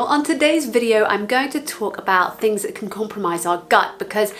Well, on today's video, I'm going to talk about things that can compromise our gut, because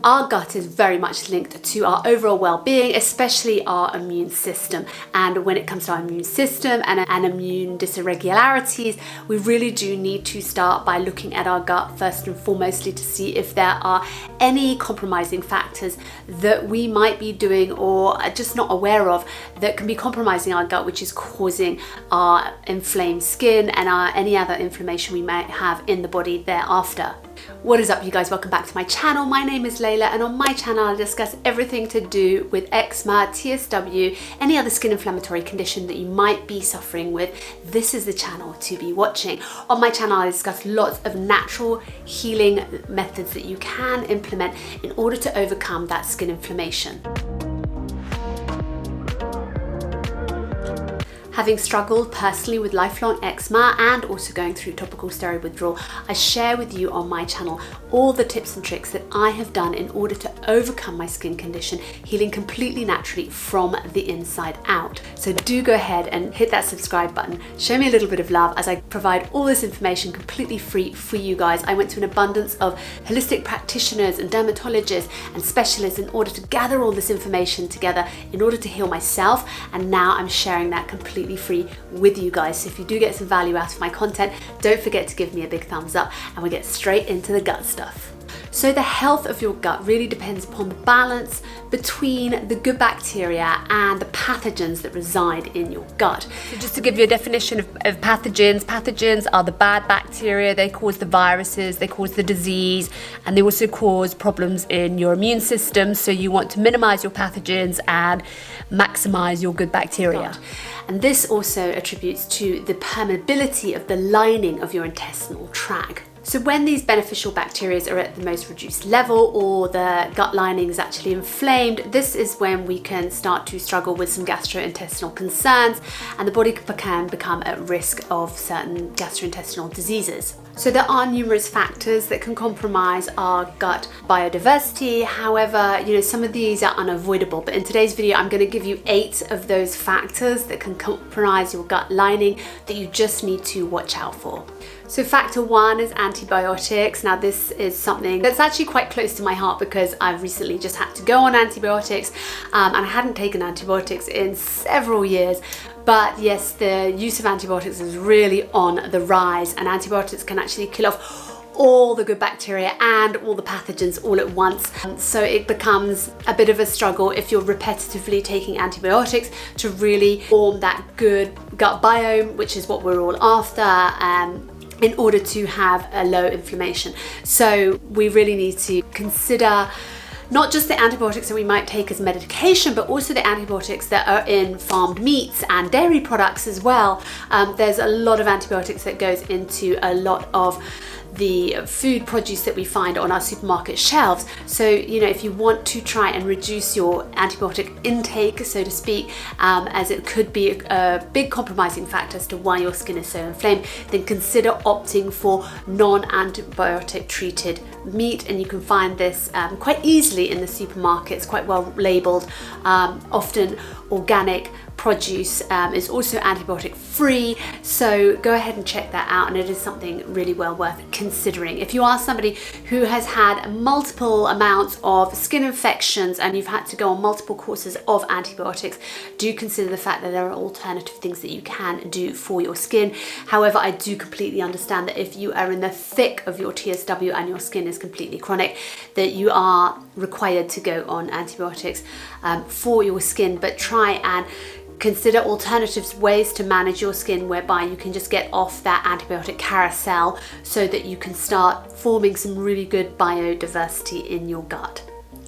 our gut is very much linked to our overall well-being, especially our immune system. And when it comes to our immune system and immune dysregularities, we really do need to start by looking at our gut first and foremostly to see if there are any compromising factors that we might be doing or are just not aware of that can be compromising our gut, which is causing our inflamed skin and any other inflammation we might have in the body thereafter. What is up, you guys? Welcome back to my channel. My name is Layla, and on my channel I discuss everything to do with eczema, TSW, any other skin inflammatory condition that you might be suffering with. This is the channel to be watching. On my channel I discuss lots of natural healing methods that you can implement in order to overcome that skin inflammation. Having struggled personally with lifelong eczema and also going through topical steroid withdrawal, I share with you on my channel all the tips and tricks that I have done in order to overcome my skin condition, healing completely naturally from the inside out. So do go ahead and hit that subscribe button. Show me a little bit of love as I provide all this information completely free for you guys. I went to an abundance of holistic practitioners and dermatologists and specialists in order to gather all this information together in order to heal myself, and now I'm sharing that completely free with you guys. So if you do get some value out of my content, don't forget to give me a big thumbs up, and we'll get straight into the gut stuff. So the health of your gut really depends upon the balance between the good bacteria and the pathogens that reside in your gut. So just to give you a definition of pathogens are the bad bacteria. They cause the viruses, they cause the disease, and they also cause problems in your immune system. So you want to minimize your pathogens and maximize your good bacteria. And this also attributes to the permeability of the lining of your intestinal tract. So when these beneficial bacteria are at the most reduced level, or the gut lining is actually inflamed, this is when we can start to struggle with some gastrointestinal concerns, and the body can become at risk of certain gastrointestinal diseases. So there are numerous factors that can compromise our gut biodiversity. However, some of these are unavoidable. But in today's video, I'm going to give you 8 of those factors that can compromise your gut lining that you just need to watch out for. So factor 1 is antibiotics. Now this is something that's actually quite close to my heart because I've recently just had to go on antibiotics, and I hadn't taken antibiotics in several years. But yes, the use of antibiotics is really on the rise, and antibiotics can actually kill off all the good bacteria and all the pathogens all at once. So it becomes a bit of a struggle if you're repetitively taking antibiotics to really form that good gut biome, which is what we're all after, in order to have a low inflammation. So we really need to consider not just the antibiotics that we might take as medication, but also the antibiotics that are in farmed meats and dairy products as well. There's a lot of antibiotics that goes into a lot of the food produce that we find on our supermarket shelves. So if you want to try and reduce your antibiotic intake, so to speak, as it could be a big compromising factor as to why your skin is so inflamed, then consider opting for non-antibiotic treated meat. And you can find this quite easily in the supermarkets, quite well labeled. Often organic produce is also antibiotic free, so go ahead and check that out, and it is something really well worth considering. If you are somebody who has had multiple amounts of skin infections and you've had to go on multiple courses of antibiotics, do consider the fact that there are alternative things that you can do for your skin. However, I do completely understand that if you are in the thick of your TSW and your skin is completely chronic, that you are required to go on antibiotics for your skin. But try and consider alternatives, ways to manage your skin whereby you can just get off that antibiotic carousel so that you can start forming some really good biodiversity in your gut.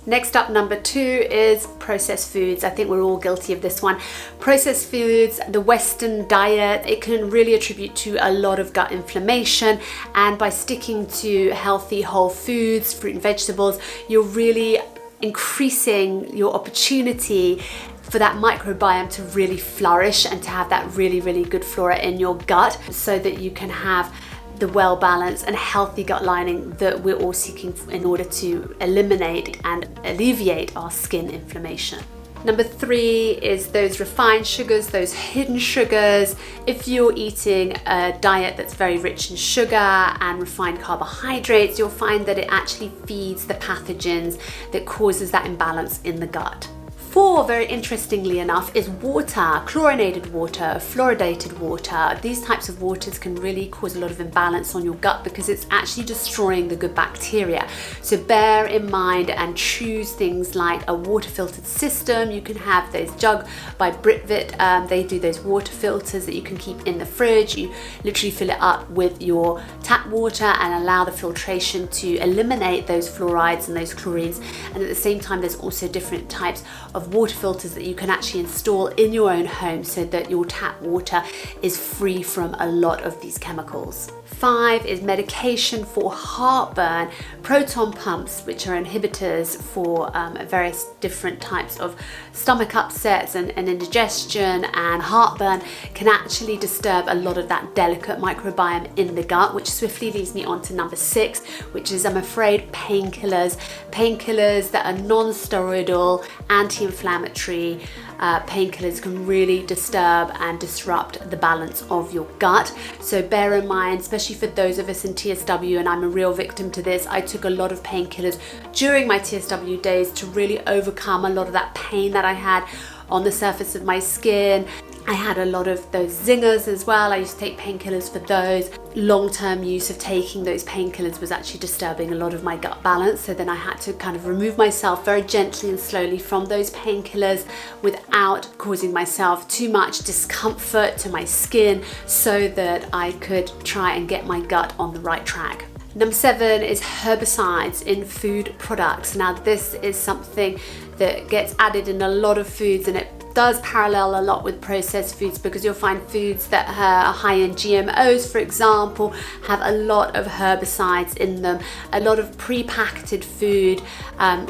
Next up, number 2 is processed foods. I think we're all guilty of this one. Processed foods, the Western diet, it can really attribute to a lot of gut inflammation, and by sticking to healthy whole foods, fruit and vegetables, you're really increasing your opportunity for that microbiome to really flourish and to have that really, really good flora in your gut, so that you can have the well-balanced and healthy gut lining that we're all seeking in order to eliminate and alleviate our skin inflammation. Number 3 is those refined sugars, those hidden sugars. If you're eating a diet that's very rich in sugar and refined carbohydrates, you'll find that it actually feeds the pathogens that causes that imbalance in the gut. 4, very interestingly enough, is water, chlorinated water, fluoridated water. These types of waters can really cause a lot of imbalance on your gut because it's actually destroying the good bacteria. So bear in mind and choose things like a water filtered system. You can have those Jug by Britvit. They do those water filters that you can keep in the fridge. You literally fill it up with your tap water and allow the filtration to eliminate those fluorides and those chlorines. And at the same time, there's also different types of water filters that you can actually install in your own home so that your tap water is free from a lot of these chemicals. 5 is medication for heartburn, proton pumps, which are inhibitors for various different types of stomach upsets and indigestion, and heartburn can actually disturb a lot of that delicate microbiome in the gut, which swiftly leads me on to number 6, which is, I'm afraid, painkillers. Painkillers that are non-steroidal, anti-inflammatory. Painkillers can really disturb and disrupt the balance of your gut. So bear in mind, especially for those of us in TSW, and I'm a real victim to this, I took a lot of painkillers during my TSW days to really overcome a lot of that pain that I had on the surface of my skin. I had a lot of those zingers as well. I used to take painkillers for those. Long-term use of taking those painkillers was actually disturbing a lot of my gut balance. So then I had to kind of remove myself very gently and slowly from those painkillers without causing myself too much discomfort to my skin so that I could try and get my gut on the right track. Number 7 is herbicides in food products. Now this is something that gets added in a lot of foods, and it does parallel a lot with processed foods because you'll find foods that are high in GMOs, for example, have a lot of herbicides in them. A lot of pre-packeted food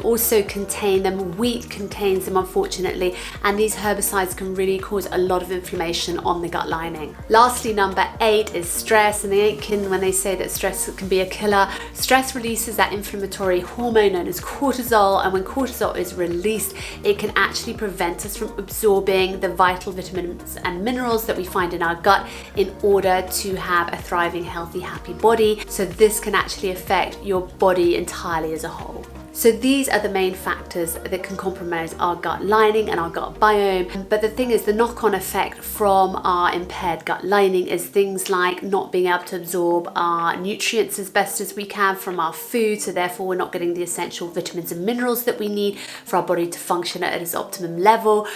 also contain them. Wheat contains them, unfortunately, and these herbicides can really cause a lot of inflammation on the gut lining. Lastly, number 8 is stress, and when they say that stress can be a killer, stress releases that inflammatory hormone known as cortisol, and when cortisol is released, it can actually prevent us from absorbing the vital vitamins and minerals that we find in our gut in order to have a thriving, healthy, happy body. So this can actually affect your body entirely as a whole. So these are the main factors that can compromise our gut lining and our gut biome. But the thing is, the knock-on effect from our impaired gut lining is things like not being able to absorb our nutrients as best as we can from our food. So therefore, we're not getting the essential vitamins and minerals that we need for our body to function at its optimum level.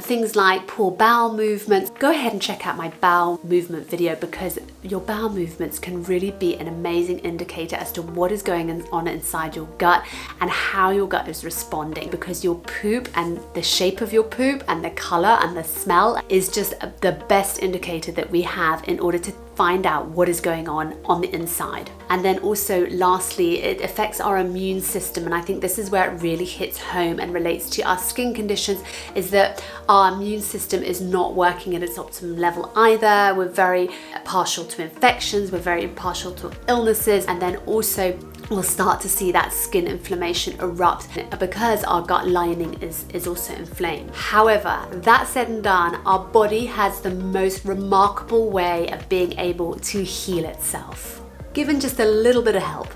Things like poor bowel movements. Go ahead and check out my bowel movement video because your bowel movements can really be an amazing indicator as to what is going on inside your gut and how your gut is responding, because your poop and the shape of your poop and the color and the smell is just the best indicator that we have in order to find out what is going on the inside. And then also lastly, it affects our immune system, and I think this is where it really hits home and relates to our skin conditions, is that our immune system is not working at its optimum level either. We're very partial to infections, we're very partial to illnesses, and then also we'll start to see that skin inflammation erupt because our gut lining is also inflamed. However, that said and done, our body has the most remarkable way of being able to heal itself, given just a little bit of help.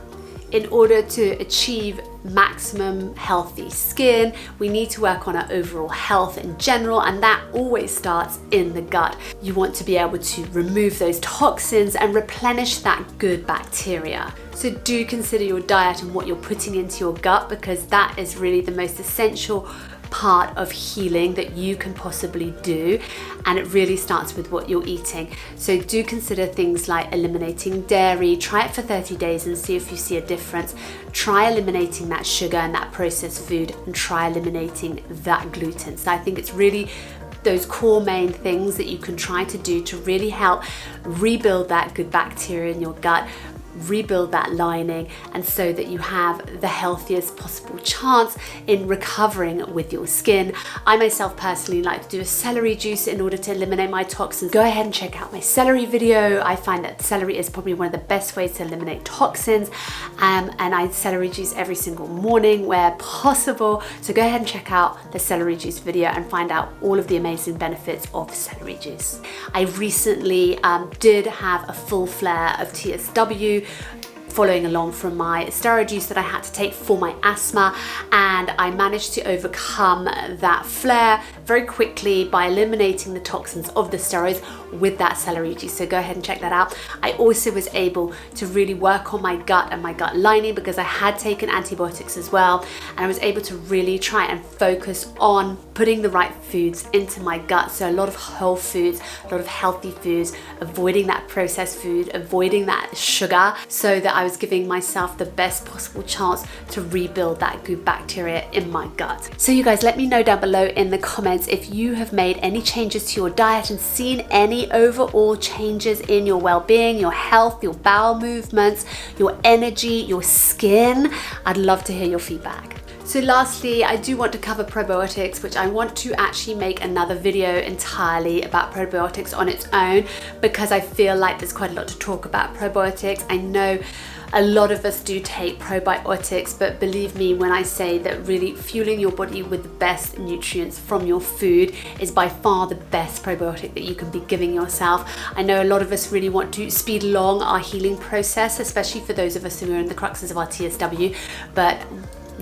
In order to achieve maximum healthy skin, we need to work on our overall health in general, and that always starts in the gut. You want to be able to remove those toxins and replenish that good bacteria. So do consider your diet and what you're putting into your gut, because that is really the most essential part of healing that you can possibly do, and it really starts with what you're eating. So do consider things like eliminating dairy. Try it for 30 days and see if you see a difference. Try eliminating that sugar and that processed food, and try eliminating that gluten. So I think it's really those core main things that you can try to do to really help rebuild that good bacteria in your gut, rebuild that lining, and so that you have the healthiest possible chance in recovering with your skin. I myself personally like to do a celery juice in order to eliminate my toxins. Go ahead and check out my celery video. I find that celery is probably one of the best ways to eliminate toxins, and I celery juice every single morning where possible. So go ahead and check out the celery juice video and find out all of the amazing benefits of celery juice. I recently did have a full flare of TSW following along from my steroid juice that I had to take for my asthma, and I managed to overcome that flare very quickly by eliminating the toxins of the steroids with that celery juice. So go ahead and check that out. I also was able to really work on my gut and my gut lining because I had taken antibiotics as well, and I was able to really try and focus on putting the right foods into my gut. So a lot of whole foods, a lot of healthy foods, avoiding that processed food, avoiding that sugar, so that I was giving myself the best possible chance to rebuild that good bacteria in my gut. So you guys, let me know down below in the comments if you have made any changes to your diet and seen any overall changes in your well-being, your health, your bowel movements, your energy, your skin. I'd love to hear your feedback. So lastly, I do want to cover probiotics, which I want to actually make another video entirely about probiotics on its own, because I feel like there's quite a lot to talk about probiotics. I know a lot of us do take probiotics, but believe me when I say that really fueling your body with the best nutrients from your food is by far the best probiotic that you can be giving yourself. I know a lot of us really want to speed along our healing process, especially for those of us who are in the cruxes of our TSW, but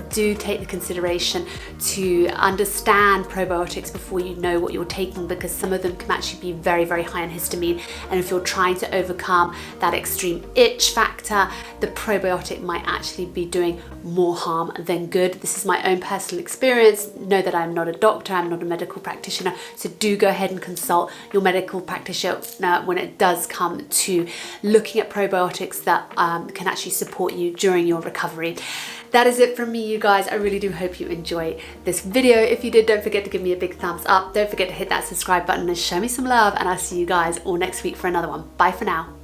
do take the consideration to understand probiotics before you know what you're taking, because some of them can actually be very, very high in histamine, and if you're trying to overcome that extreme itch factor, the probiotic might actually be doing more harm than good. This is my own personal experience. Know that I'm not a doctor, I'm not a medical practitioner, so do go ahead and consult your medical practitioner when it does come to looking at probiotics that can actually support you during your recovery. That is it from me, you guys. I really do hope you enjoy this video. If you did, don't forget to give me a big thumbs up. Don't forget to hit that subscribe button and show me some love, and I'll see you guys all next week for another one. Bye for now.